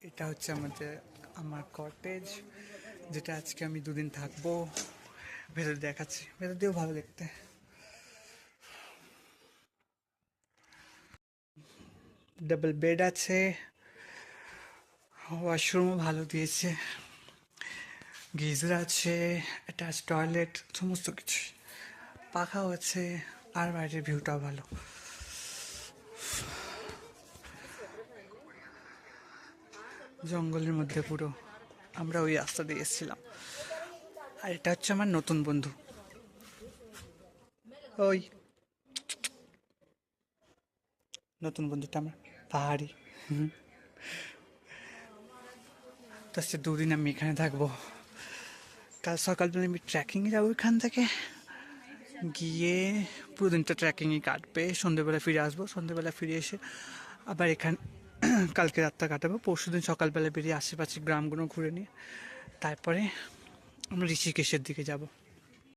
এটা হচ্ছে আমার কটেজ, যেটা আজকে আমি দুদিন থাকবো। ভেতর দেখাচ্ছি, ভেতর দিয়েও ভালো দেখতে। ডাবল বেড আছে, ওয়াশরুমও ভালো দিয়েছে, গিজার আছে, অ্যাটাচ টয়লেট, সমস্ত কিছু, পাখাও আছে, আর বাইরের ভিউটাও ভালো। জঙ্গলের মধ্যে পুরো, আমরা ওই রাস্তা দিয়ে এসেছিলাম। আর এটা হচ্ছে আমার নতুন বন্ধু, ওই নতুন বন্ধুটা আমার, পাহাড়ি। তো আজকে দুদিন আমি এখানে থাকবো। কাল সকালবেলা আমি ট্রেকিংয়ে যাবো এখান থেকে, গিয়ে পুরো দিনটা ট্রেকিংয়ে কাটবে, সন্ধ্যেবেলা ফিরে আসবো। সন্ধ্যেবেলা ফিরে এসে আবার এখান কালকে রাতটা কাটাবো, পরশু দিন সকালবেলা বেরিয়ে আশেপাশে গ্রামগুলো ঘুরে নিয়ে তারপরে আমরা ঋষিকেশের দিকে যাব।